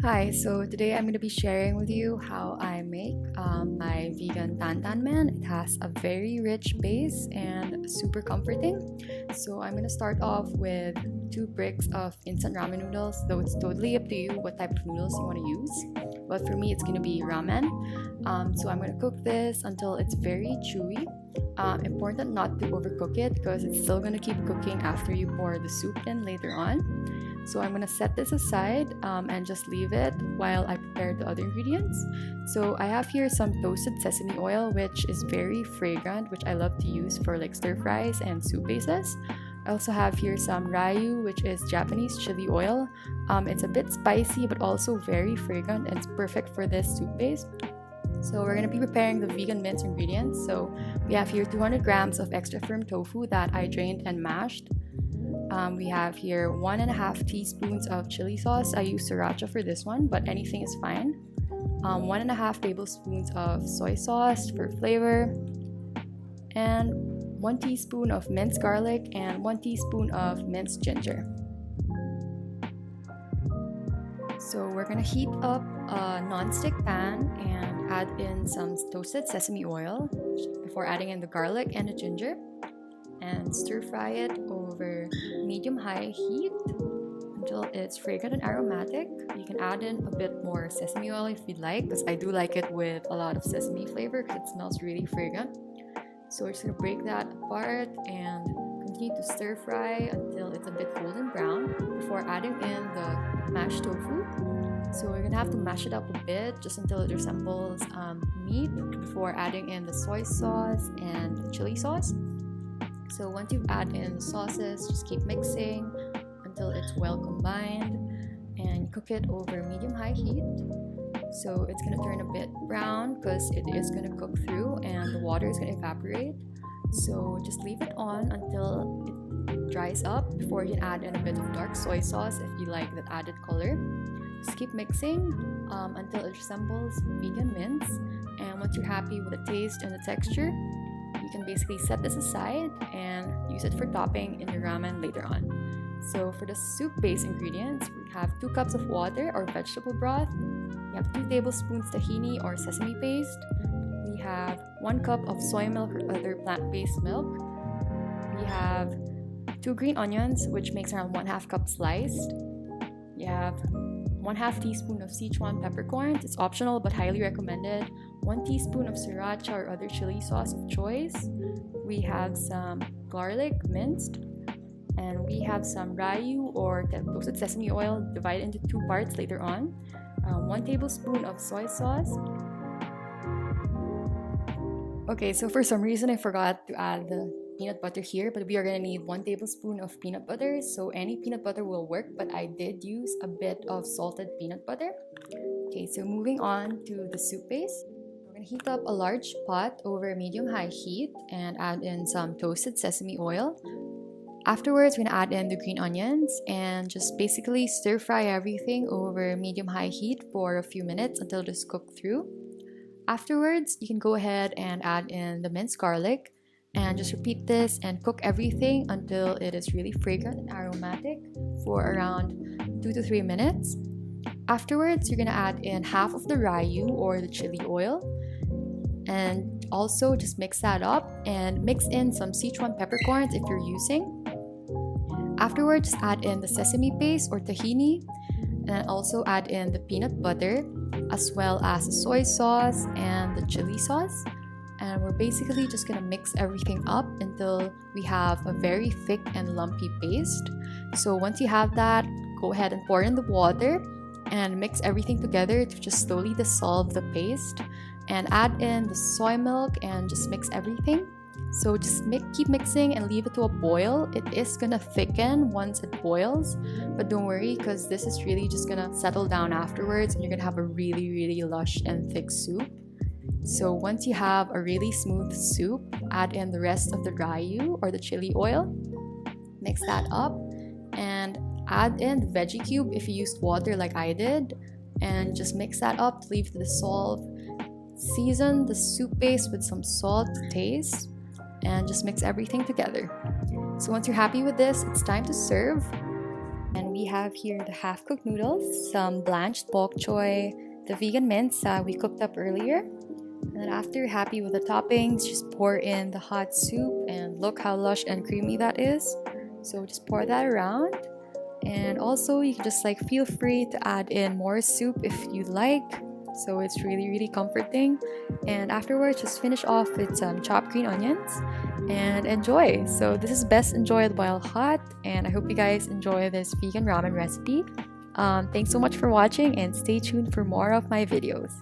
Hi, so today I'm going to be sharing with you how I make my vegan Tantanmen. It has a very rich base and super comforting. So I'm going to start off with 2 bricks of instant ramen noodles, though it's totally up to you what type of noodles you want to use. But for me, it's going to be ramen. So I'm going to cook this until it's very chewy. Important not to overcook it because it's still going to keep cooking after you pour the soup in later on. So I'm gonna set this aside and just leave it while I prepare the other ingredients. So I have here some toasted sesame oil, which is very fragrant, which I love to use for like stir fries and soup bases. I also have here some ryu, which is Japanese chili oil. It's a bit spicy but also very fragrant and it's perfect for this soup base. So we're going to be preparing the vegan mince ingredients. So we have here 200 grams of extra firm tofu that I drained and mashed. We have here 1.5 teaspoons of chili sauce. I use sriracha for this one, but anything is fine. 1.5 tablespoons of soy sauce for flavor, and 1 teaspoon of minced garlic and 1 teaspoon of minced ginger. So we're gonna heat up a non-stick pan and add in some toasted sesame oil before adding in the garlic and the ginger, and stir fry it over medium-high heat until it's fragrant and aromatic. You can add in a bit more sesame oil if you'd like, because I do like it with a lot of sesame flavor because it smells really fragrant. So we're just gonna break that apart and continue to stir fry until it's a bit golden brown before adding in the mashed tofu. So we're gonna have to mash it up a bit just until it resembles meat before adding in the soy sauce and the chili sauce. So once you add in the sauces, just keep mixing until it's well combined and cook it over medium-high heat. So it's going to turn a bit brown because it is going to cook through and the water is going to evaporate. So just leave it on until it dries up before you add in a bit of dark soy sauce if you like that added color. Just keep mixing until it resembles vegan mince. And once you're happy with the taste and the texture, you can basically set this aside and use it for topping in your ramen later on. So for the soup base ingredients, we have 2 cups of water or vegetable broth. We have 2 tablespoons tahini or sesame paste. We have 1 cup of soy milk or other plant-based milk. We have 2 green onions, which makes around 1/2 cup sliced. We have 1/2 teaspoon of Sichuan peppercorns. It's optional but highly recommended. 1 teaspoon of sriracha or other chili sauce of choice. We have some garlic minced, and we have some ryu or toasted sesame oil divided into 2 parts later on. 1 tablespoon of soy sauce. Okay, so for some reason I forgot to add the peanut butter here, but we are gonna need 1 tablespoon of peanut butter. So any peanut butter will work, but I did use a bit of salted peanut butter. Okay, so moving on to the soup base. We're gonna heat up a large pot over medium-high heat and add in some toasted sesame oil. Afterwards, we're gonna add in the green onions and just basically stir fry everything over medium-high heat for a few minutes until it's cooked through. Afterwards, you can go ahead and add in the minced garlic and just repeat this and cook everything until it is really fragrant and aromatic for around 2 to 3 minutes. Afterwards, you're gonna add in half of the ryu or the chili oil and also just mix that up and mix in some Sichuan peppercorns if you're using. Afterwards, just add in the sesame paste or tahini and also add in the peanut butter as well as the soy sauce and the chili sauce. And we're basically just gonna mix everything up until we have a very thick and lumpy paste. So once you have that, go ahead and pour in the water and mix everything together to just slowly dissolve the paste, and add in the soy milk and just mix everything. So just keep mixing and leave it to a boil. It is gonna thicken once it boils, but don't worry because this is really just gonna settle down afterwards and you're gonna have a really lush and thick soup. So once you have a really smooth soup, add in the rest of the ryu or the chili oil, mix that up, and add in the veggie cube if you used water like I did, and just mix that up to leave it to dissolve. Season the soup base with some salt to taste and just mix everything together. So once you're happy with this, it's time to serve. And we have here the half-cooked noodles, some blanched bok choy, the vegan mince we cooked up earlier. And then after you're happy with the toppings, just pour in the hot soup and look how lush and creamy that is. So just pour that around. And also you can just like feel free to add in more soup if you'd like. So it's really comforting. And afterwards, just finish off with some chopped green onions and enjoy. So this is best enjoyed while hot, and I hope you guys enjoy this vegan ramen recipe. Thanks so much for watching, and stay tuned for more of my videos.